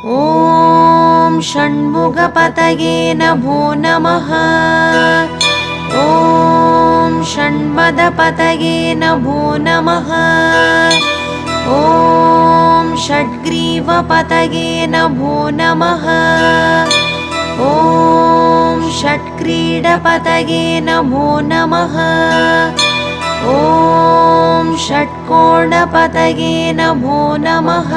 ॐ षण्मुखपतये नमो नमः। ॐ षण्पदपतये नमो नमः। ॐ षड्ग्रीवपतये नमो नमः। ॐ षट्क्रीडपतये नमो नमः। ॐ षट्कोणपतये नमो नमः।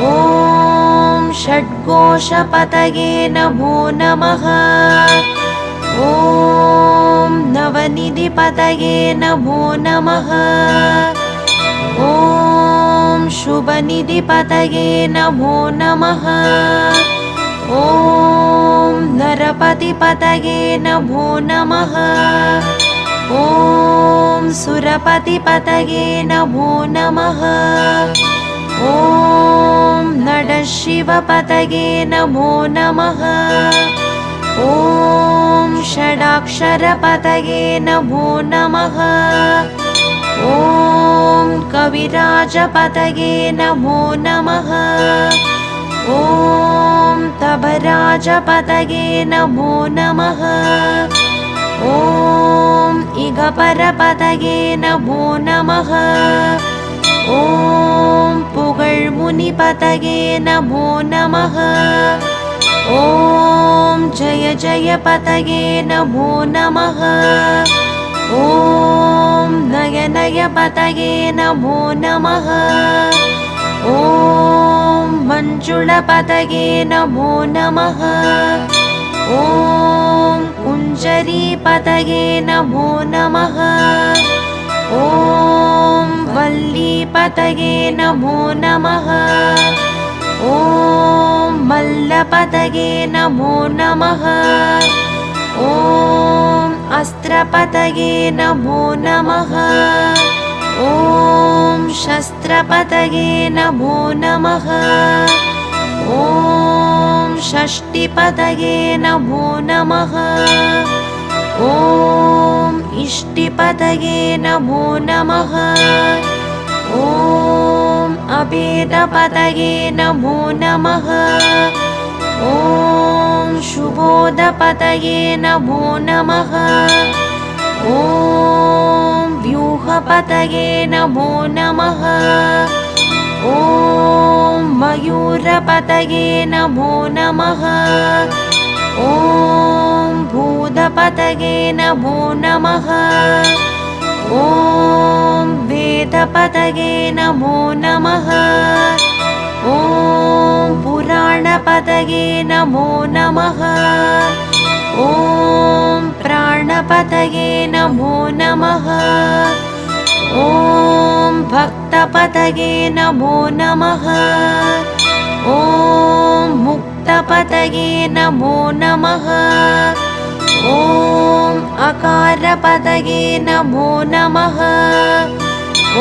ॐ षड्घोषपतये नमो नमः। ॐ नवनिधिपतये नमो नमः। ॐ शुभनिधिपतये नमो नमः। ॐ नरपतिपतये नमो नमः। ॐ सुरपतिपतये नमो नमः। ॐ नटशिवपतये नमो नमः। ॐ षडाक्षरपतये नमो नमः। ॐ कविराजपतये नमो नमः। ॐ तबराजपतये नमो नमः। ॐ इगपरपतये नमो नमः। ॐ पुगळ्मुनिपतये नमो नमः। ॐ जय जयपतये नमो नमः। ॐ नयनयपतये नमो नमः। ॐ मञ्जुळपतये नमो नमः। ॐ कुञ्जरीपतये नमो नमः। ॐ वल्लीपतये नमो नमः। ॐ मल्लपतये नमो नमः। ॐ अस्त्रपतये नमो नमः। ॐ शस्त्रपतये नमो नमः। ॐ षष्टिपतये नमो नमः। ॐ इष्टिपतये नमो नमः। ॐ अभेदपतये नमो नमः। ॐ शुभोदपतये नमो नमः। ॐ व्यूहपतये नमो नमः। ॐ मयूरपतये नमो नमः। ॐ भूतपतये नमो नमः। ॐ वेदपतये नमो नमः। ॐ पुराणपतये नमो नमः। ॐ प्राणपतये नमो नमः। ॐ भक्तपतये नमो नमः। ॐ मुक्तपतये नमो नमः। ॐ अकारपतये नमो नमः।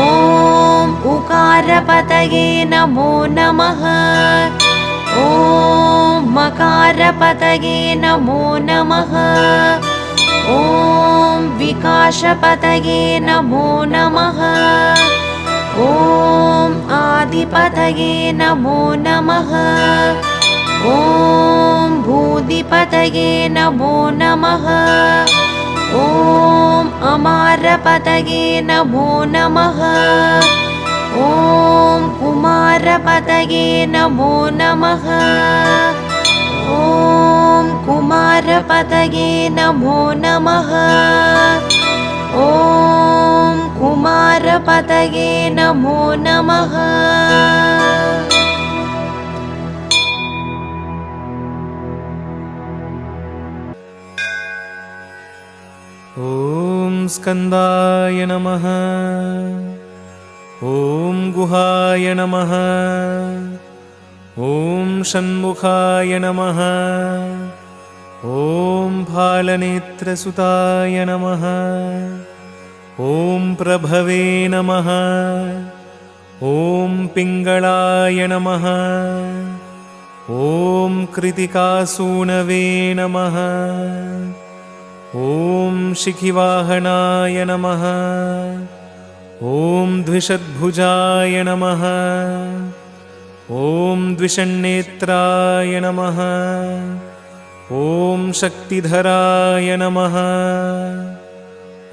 ॐ उकारपतये नमो नमः। ॐ मकारपतये नमो नमः। ॐ विकासपतये नमो नमः। ॐ आदिपतये नमो नमः। ॐ भूदिपतये नमो नमः। ॐ अमारपतये नमो नमः। ॐ कुमारपतये नमो नमः। ॐ कुमारपतये नमो नमः। ॐ कुमारपतये नमो नमः। ॐ स्कन्दाय नमः। ॐ गुहाय नमः। ॐ षण्मुखाय नमः। ॐ फालनेत्रसुताय नमः। ॐ प्रभवे नमः। ॐ पिङ्गळाय नमः। ॐ कृतिकासूनवे नमः। ॐ शिखिवाहनाय नमः। ॐ द्विषद्भुजाय नमः। ॐ द्विषण्णेत्राय नमः। ॐ शक्तिधराय नमः।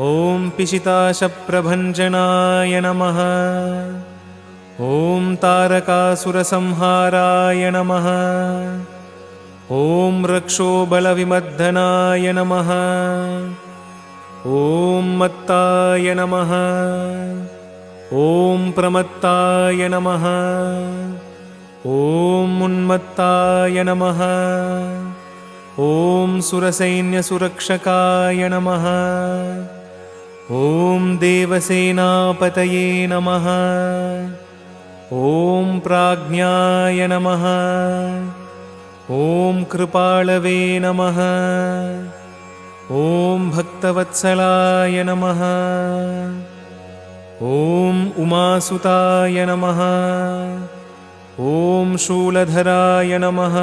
ॐ पिशिताशप्रभञ्जनाय नमः। ॐ तारकासुरसंहाराय नमः। ॐ रक्षोबलविमर्दनाय नमः। ॐ मत्ताय नमः। ॐ प्रमत्ताय नमः। ॐ उन्मत्ताय नमः। ॐ सुरसैन्यसुरक्षकाय नमः। ॐ देवसेनापतये नमः। ॐ प्राज्ञाय नमः। ॐ कृपाळवे नमः। ॐ भक्तवत्सलाय नमः। ॐ उमासुताय नमः। ॐ शूलधराय नमः।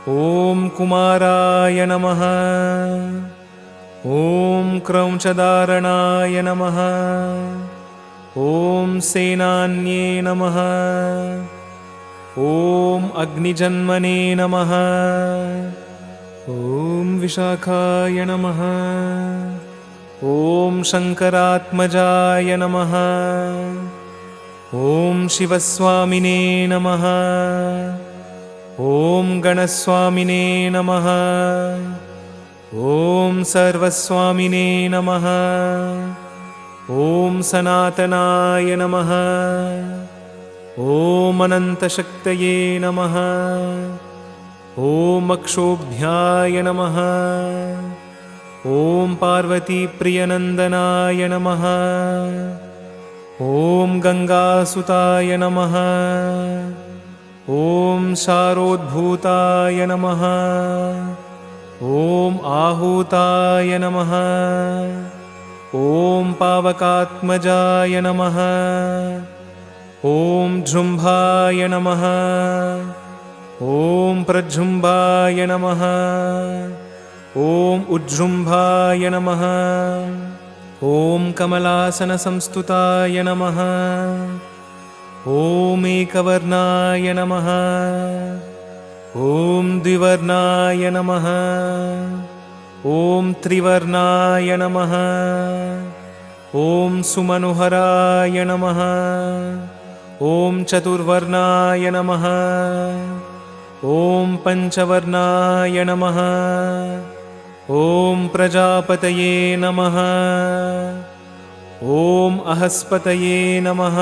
ॐ कुमाराय नमः। ॐ क्रौञ्चधारणाय नमः। ॐ सेनान्ये नमः। ॐ अग्निजन्मने नमः। ॐ विशाखाय नमः। ॐ शङ्करात्मजाय नमः। ॐ शिवस्वामिने नमः। ॐ गणस्वामिने नमः। ॐ सर्वस्वामिने नमः। ॐ सनातनाय नमः। ॐ अनन्तशक्तये नमः। ॐ अक्षोभ्याय नमः। ॐ पार्वतीप्रियनन्दनाय नमः। ॐ गङ्गासुताय नमः। ॐ शारोद्भूताय नमः। ॐ आहूताय नमः। ॐ पावकात्मजाय नमः। ॐ जृम्भाय नमः। ॐ प्रजृम्भाय नमः। ॐ उज्जृम्भाय नमः। ॐ कमलासनसंस्तुताय नमः। ॐ एकवर्णाय नमः। ॐ द्विवर्णाय नमः। ॐ त्रिवर्णाय नमः। ॐ सुमनोहराय नमः। ॐ चतुर्वर्णाय नमः। ॐ पञ्चवर्णाय नमः। ॐ प्रजापतये नमः। ॐ अहस्पतये नमः।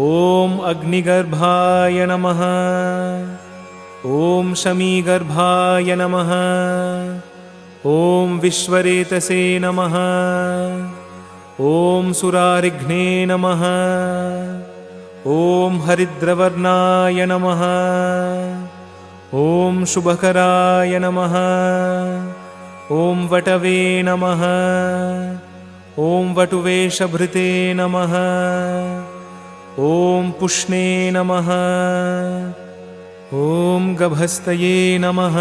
ॐ अग्निगर्भाय नमः। ॐ शमीगर्भाय नमः। ॐ विश्वरेतसे नमः। ॐ सुरारिघ्ने नमः। ॐ हरिद्रवर्णाय नमः। ॐ शुभकराय नमः। ॐ वटवे नमः। ॐ वटुवेशभृते नमः। ॐ पुष्णे नमः। ॐ गभस्तये नमः।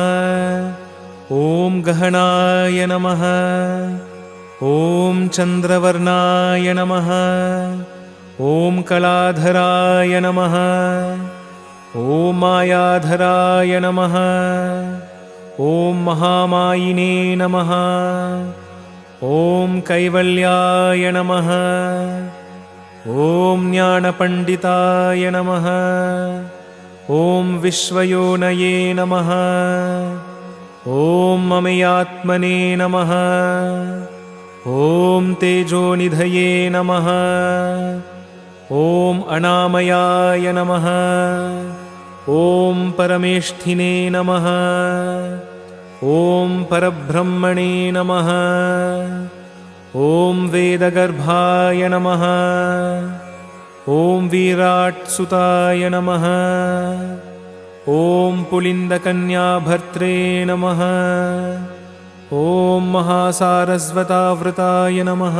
ॐ गहनाय नमः। ॐ चन्द्रवर्णाय नमः। ॐ कलाधराय नमः। ॐ मायाधराय नमः। ॐ महामायिने नमः। ॐ कैवल्याय नमः। ॐ ज्ञानपण्डिताय नमः। ॐ विश्वयोनये नमः। ॐ ममयात्मने नमः। ॐ तेजोनिधये नमः। ॐ अनामयाय नमः। ॐ परमेष्ठिने नमः। ॐ परब्रह्मणे नमः। ॐ वेदगर्भाय नमः। ॐ विराट्सुताय नमः। ॐ पुलिन्दकन्याभर्त्रे नमः। ॐ महासारस्वतावृताय नमः।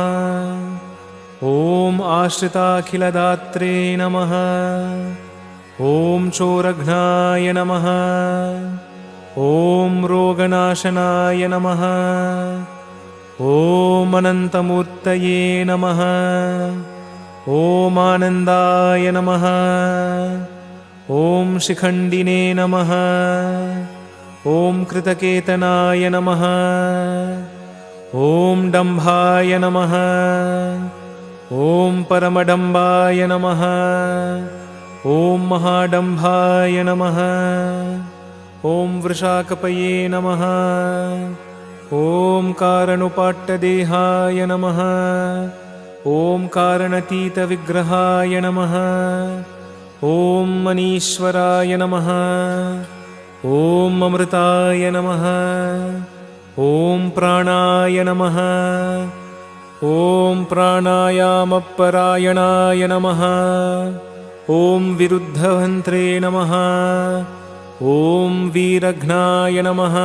ॐ आश्रिताखिलदात्रे नमः। ॐ चोरघ्नाय नमः। ॐ रोगनाशनाय नमः। ॐ अनन्तमूर्तये नमः। ॐ आनन्दाय नमः। ॐ शिखण्डिने नमः। ॐ कृतकेतनाय नमः। ॐ डम्भाय नमः। ॐ परमडम्बाय नमः। ॐ महाडम्भाय नमः। ॐ वृषाकपये नमः। ॐ कारणुपाट्टदेहाय नमः। ॐ कारणतीतविग्रहाय नमः। ॐ मनीश्वराय नमः। ॐ अमृताय नमः। ॐ प्राणाय नमः। ॐ प्राणायामपरायणाय नमः। ॐ विरुद्धभन्त्रे नमः। ॐ वीरघ्नाय नमः।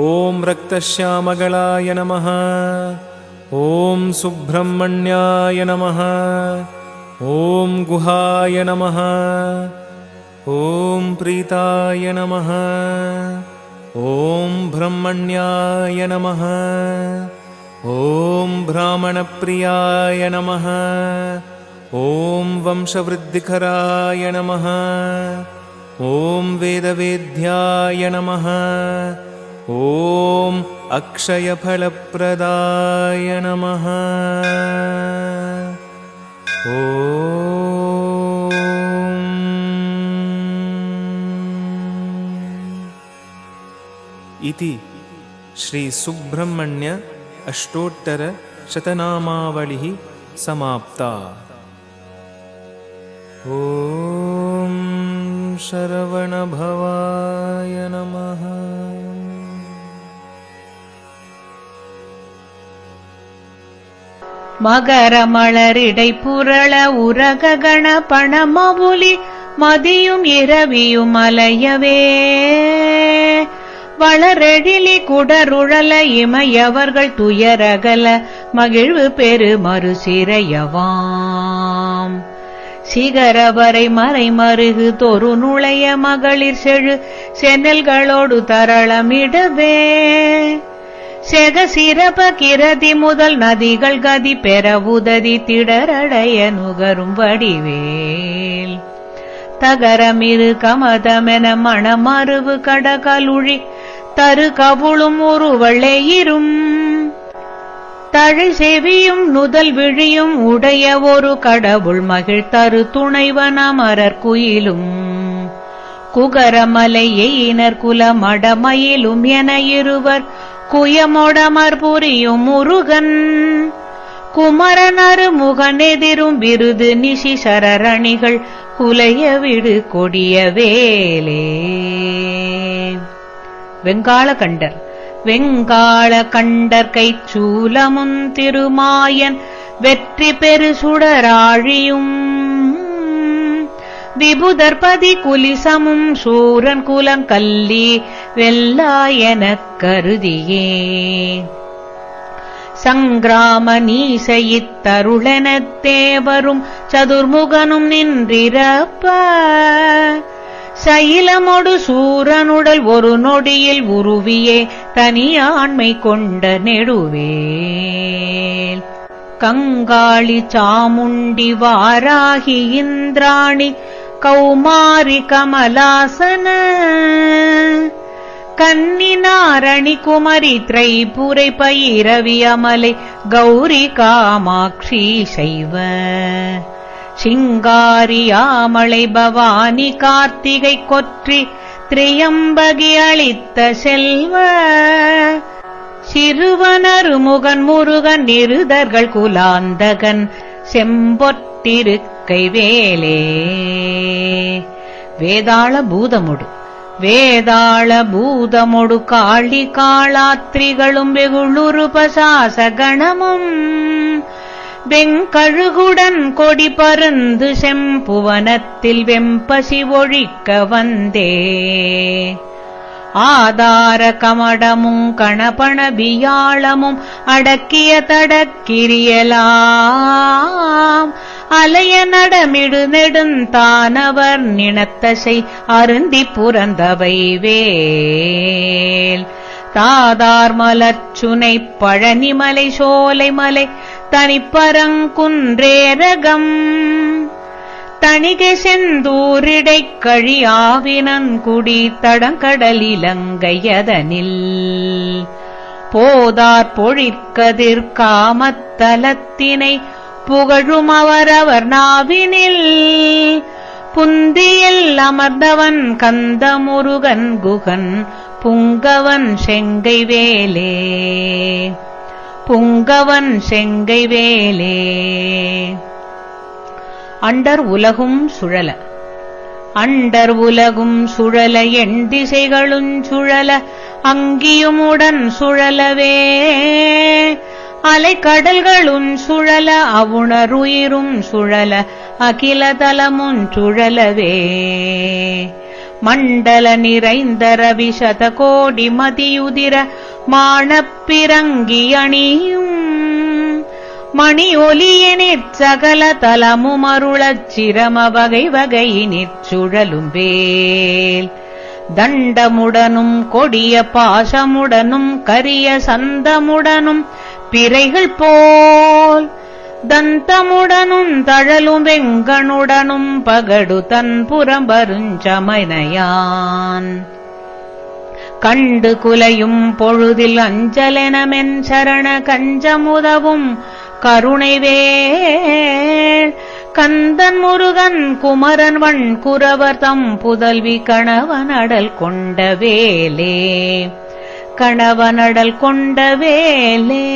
ॐ रक्तश्यामगलाय नमः। ॐ सुब्रह्मण्याय नमः। ॐ गुहाय नमः। ॐ प्रीताय नमः। ॐ ब्रह्मण्याय नमः। ॐ ब्राह्मणप्रियाय नमः। ॐ वंशवृद्धिकराय नमः। ॐ वेदवेद्याय नमः। ॐ अक्षयफलप्रदाय नमः। ॐ इति श्री सुब्रह्मण्य अष्टोत्तर शतनामावलिः समाप्ता। ॐ शरवणभवाय नमः। மகர மலரிடை புரள உரக கண பணமவுலி மதியும் இரவியும் அலையவே வளரெழிலி குடருழல இமையவர்கள் துயரகல மகிழ்வு பெரு மறுசிறையவாம் சிகரவரை மறை மருகு தொரு நுழைய மகளிர் செழு சென்னல்களோடு தரளமிடவே செக சிறப்ப கிரதி முதல் நதிகள் கதி பெற உததி திடரடைய நுகரும் வடிவேல் தகரமிரு கமதமென மணமருவு கடகலுழி தரு கவுளும் உருவளையிரும் தழை செவியும் நுதல் விழியும் உடைய ஒரு கடவுள் மகிழ் தரு துணைவன மரர் குயிலும் குகரமலை எயினர் குல மடமயிலும் என இருவர் குயமொடமர் புரியும் முருகன் குமரனரு முகனெதிரும் விருது நிசி சரரணிகள் குலைய விடு கொடிய வேலே. வெங்காளகண்டர் வெங்காளகண்டர் கைச்சூலமும் திருமாயன் வெற்றி பெரு சுடராழியும் விபுதர்பதி குலிசமும் சூரன் குலங்கல்லி வெல்லாயனக் கருதியே சங்கிராம நீசையித்தருளெனத் தேவரும் சதுர்முகனும் நின்றிரப்ப சைலமொடு சூரனுடல் ஒரு நொடியில் உருவியே தனியாண்மை கொண்ட நெடுவேல் கங்காளி சாமுண்டி வாராகி இந்திராணி கௌமாரி கமலாசன கன்னிநாரணி குமரி திரைபுரை பைரவி அமலை கௌரி காமாட்சி சைவ சிங்காரி ஆமளை பவானி கார்த்திகை கொற்றி திரியம்பகி அளித்த செல்வ சிறுவனரு முகன் முருகன் நிருதர்கள் குலாந்தகன் செம்பொற்றிருக்கை வேலே. வேதாள பூதமுடு வேதாள பூதமொடு காளி காளாத்திரிகளும் வெகுளுருபசாசகணமும் வெங்கழுகுடன் கொடி பருந்து செம்புவனத்தில் வெம்பசி ஒழிக்க வந்தே ஆதார கமடமும் கணபண பியாளமும் அடக்கிய தடக்கிரியலாம் அலைய நடமிடு நெடுந்தானவர் நினத்தசை அருந்தி புரந்தவை வேல் தாதார் மலர்ச்சுனைப் பழனிமலை சோலைமலை தனிப்பரங்குன்றேரகம் தணிகை செந்தூரிடைக் கழியாவினன்குடி தடங்கடலிலங்கையதனில் போதார் பொழிற்கதிர் காமத்தலத்தினை புகழும் அவரவர் நாவினில் புந்தியில் அமர்ந்தவன் கந்தமுருகன் குகன் புங்கவன் செங்கை வேலே புங்கவன் செங்கை வேலே. அண்டர் உலகும் சுழல அண்டர் உலகும் சுழல எண் திசைகளும் சுழல அங்கியுமுடன் சுழலவே அலைக்கடல்களும் சுழல அவுணருயிரும் சுழல அகிலதலமும் சுழலவே மண்டல நிறைந்த ரவி சதகோடி மதியுதிர மாணப்பிறங்கி அணியும் மணி ஒலியனிற் சகல தலமும் அருளச் சிரம வகை வகையினிற் சுழலும் வேல் தண்டமுடனும் கொடிய பாசமுடனும் கரிய சந்தமுடனும் பிறைகள் போல் தந்தமுடனும் தழலும் வெங்கனுடனும் பகடு தன் புறம்பருஞ்சமனையான் கண்டு குலையும் பொழுதில் அஞ்சலெனமென் சரண கஞ்சமுதவும் கருணைவேள் கந்தன் முருகன் குமரன் வண் குரவர் தம் புதல்வி கணவனடல் கொண்ட வேலே கணவனடல் கொண்ட வேலே.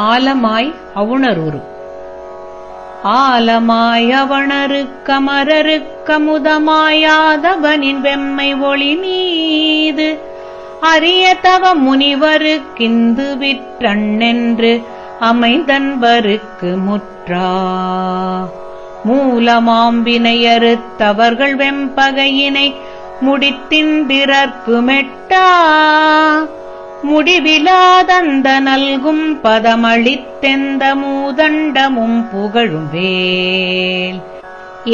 ஆலமாய் அவுணருரு ஆலமாய் அவணருக்கமரருக்கமுதமாயாதவனின் வெம்மை ஒளி மீது அரிய தவ முனிவருக்கிந்து விற்றண்ணென்று அமைந்தன்பருக்கு முற்றா மூலமாம்பினையறுத்தவர்கள் வெம்பகையினை முடித்திந்திரற்கு மெட்டா முடிவிலாதந்த நல்கும் பதமளித்தெந்த மூதண்டமும் புகழும் வேல்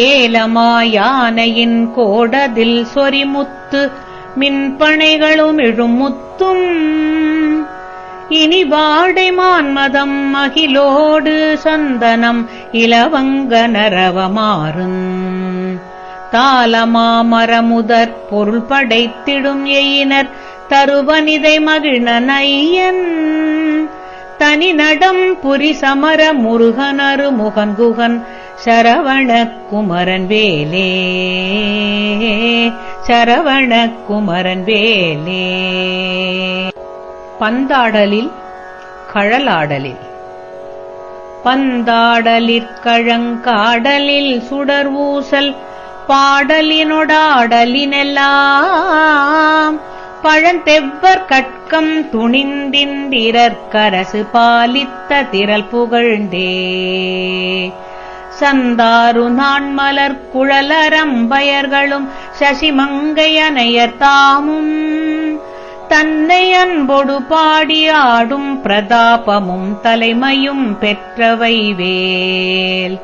ஏலமாயானையின் கோடதில் சொரிமுத்து மின்பனைகளும் இழுமுத்தும் இனி வாடை மான்மதம் அகிலோடு சந்தனம் இலவங்க நரவமாறும் தாளமாமரமுதற் பொருள் படைத்திடும் எயினர் தருவனிதை மகிழ்ன நையன் தனி நடம் புரி சமர முருகனரு முகன் குகன் சரவண குமரன் வேலே சரவண குமரன் வேலே. பந்தாடலில் கழலாடலில் பந்தாடலிற்கழங்காடலில் சுடர் ஊசல் பாடலினொடாடலினெல்லாம் பழந்தெவ்வர் கட்கம் துணிந்திந்திரற்கரசு பாலித்த திரள் புகழ்ந்தே சந்தாரு நான்மலர் குழலரம்பயர்களும் சசிமங்கையனையர் தாமும் தன்னை அன்பொடு பாடி ஆடும் பிரதாபமும் தலைமையும் பெற்றவை வேல்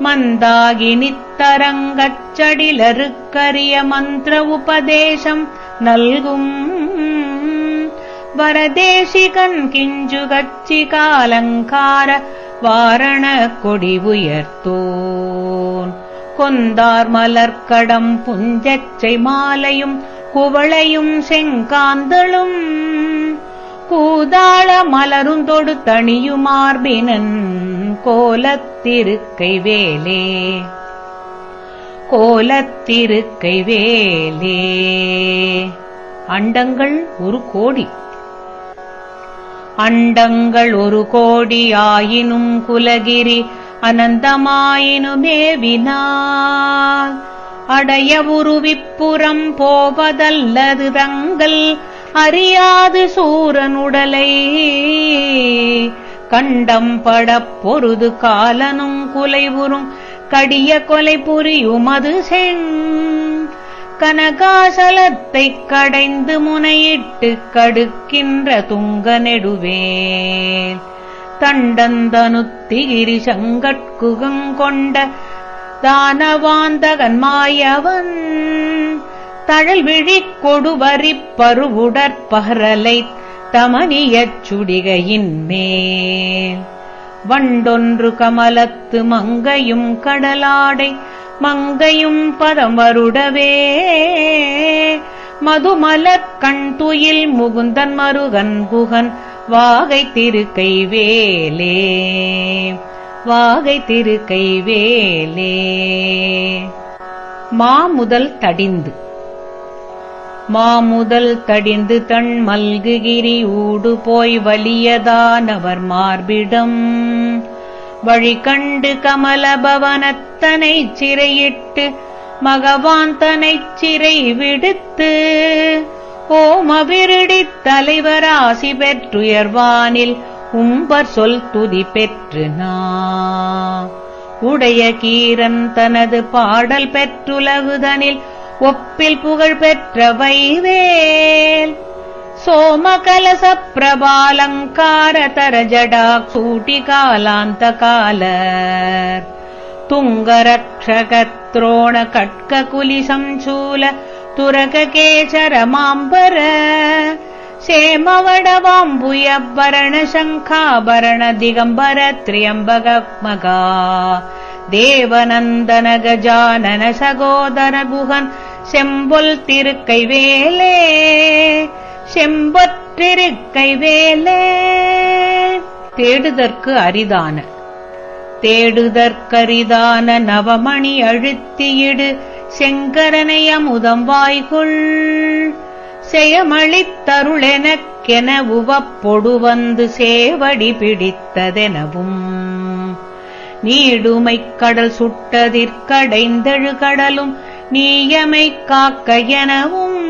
மந்தாகி நித்தரங்கச்சடிலருக்கரிய மந்திர உபதேசம் நல்கும் வரதேசிகன் கிஞ்சு கச்சி காலங்கார வாரண கொடி உயர்த்தோன் கொந்தார் மலர்க்கடம் புஞ்சச்சை மாலையும் குவளையும் செங்காந்தளும் கூதாள மலருந்தொடு தணியுமார்பினன் கோலத்திருக்கை வேலே கோலத்திருக்கை வேலே. அண்டங்கள் ஒரு கோடி அண்டங்கள் ஒரு கோடி ஆயினும் குலகிரி அனந்தமாயினுமேவினால் அடைய உருவிப்புறம் போவதல்லது தங்கள் அறியாது சூரனுடலை கண்டம் படப் பொருது காலனும் குலைவுறும் கடிய கொலை புரியுமது செங் கனகாசலத்தைக் கடைந்து முனையிட்டு கடுக்கின்ற துங்க நெடுவேல் தண்டந்தனுத்திகிரி சங்கட்குகங்கொண்ட தானவாந்தகன் மாயவன் தழல்விழிக் கொடுவரிப் பருவுடற்பகரலைத் தமனியச் சுடிகையின் மேல் வண்டொன்று கமலத்து மங்கையும் கடலாடை மங்கையும் பதம் வருடவே மதுமலர் கண் துயில் முகுந்தன் மருகன் குகன் வாகை திருக்கை வேலே வாகை திருக்கை வேலே. மாமுதல் தடிந்து மாமுதல் தடிந்து தன் மல்குகிரி ஊடு போய் வலியதானவர் மார்பிடம் வழி கண்டு கமலபவனத்தனைச் சிறையிட்டு மகவான் தனைச் சிறை விடுத்து ஓமவிருடித் தலைவராசி பெற்றுயர்வானில் உம்பர் சொல் துதி பெற்று உடைய கீரன் தனது பாடல் பெற்றுலகுதனில் ஒப்பில் புகழ் பெற்ற வைவேல் சோமகலச பிரபாலங்கார தரஜடா சூட்டி காலாந்த காலர் துங்கரக்ஷகத்ரோண கட்க குலி சம்சூல துரக கேசர மாம்பர சேமவடவாம்புயபரண சங்காபரண திகம்பர திரியம்பகமகா தேவநந்தன கஜானன சகோதர குகன் செம்பொல் திருக்கை வேலே செம்பொற்றிருக்கை வேலே. தேடுதற்கு அரிதான தேடுதற்கரிதான நவமணி அழுத்தியிடு செங்கரனை அமுதம் வாய்கொள் செயமளித்தருளெனக்கென உவப்பொடு வந்து சேவடி பிடித்ததெனவும் நீடுமைக் கடல் சுட்டதிற்கடைந்தெழு கடலும் நீயமை காக்க எனவும்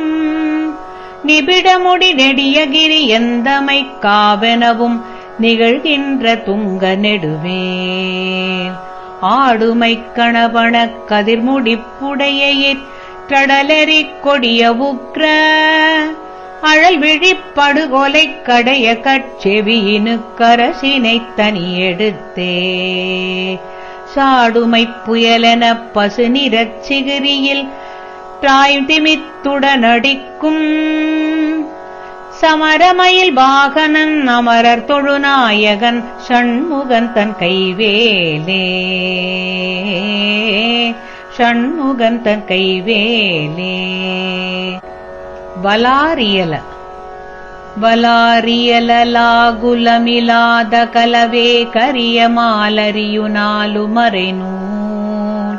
நிபிடமுடி நெடியகிரி எந்தமை காவெனவும் நிகழ்கின்ற துங்க நெடுவேல் ஆடுமைக் கணவனக் கதிர்முடிப்புடையிற் கடலெறிக் கொடிய உக்ர அழல் விழிப்படுகொலைக் கடைய கட்செவியினுக்கரசினைத் தனியெடுத்தே சாடுமைப் புயலெனப் பசு நிறச் சிகிரியில் திமித்துடனடிக்கும் சமரமயில் வாகனன் அமரர் தொழுநாயகன் ஷண்முகன் தன் கைவேலே ஷண்முகன் தன் கைவேலே. வலாரியல வலாரியலாகுலமிலாத கலவே கரிய மாலரியுனாலு மறைநூல்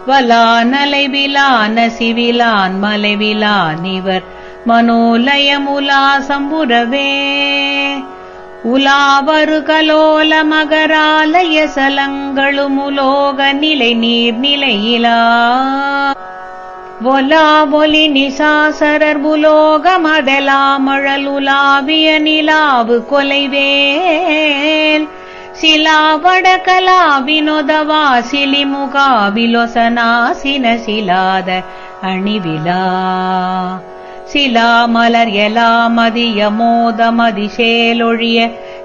வலானலை விலான சிவிலான் மலைவிலான் இவர் மனோலயமுலாசம்புரவே உலாவரு கலோல மகராலய சலங்களுமுலோக நிலை நீர்நிலையிலா ஒலா ஒலி நிசாசரர் புலோக மதலாமழல் உலாவிய நிலாவு கொலைவேல் சிலாவட கலாவினொதவா சிலிமுகாவிலொசனாசின சிலாத அணிவிலா சிலாமலர் எலாமதிய மோதமதிசேலொழிய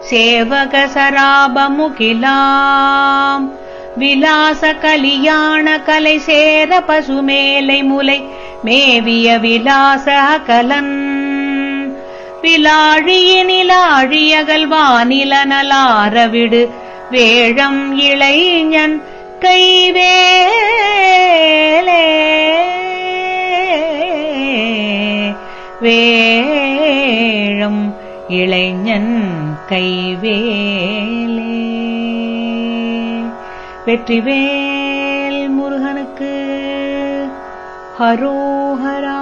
சேவக சராபமுகிலாம் விலாச கலியாண கலை சேர பசுமேலை முலை மேவிய விலாச அகலன் விலாழியினிலாழியகல்வானிலனலாரவிடு வேழம் இளைஞன் கைவேலே வேழம் இளைஞன் கைவேலே. வெற்றிவேல் முருகனுக்கு ஹரோஹரா.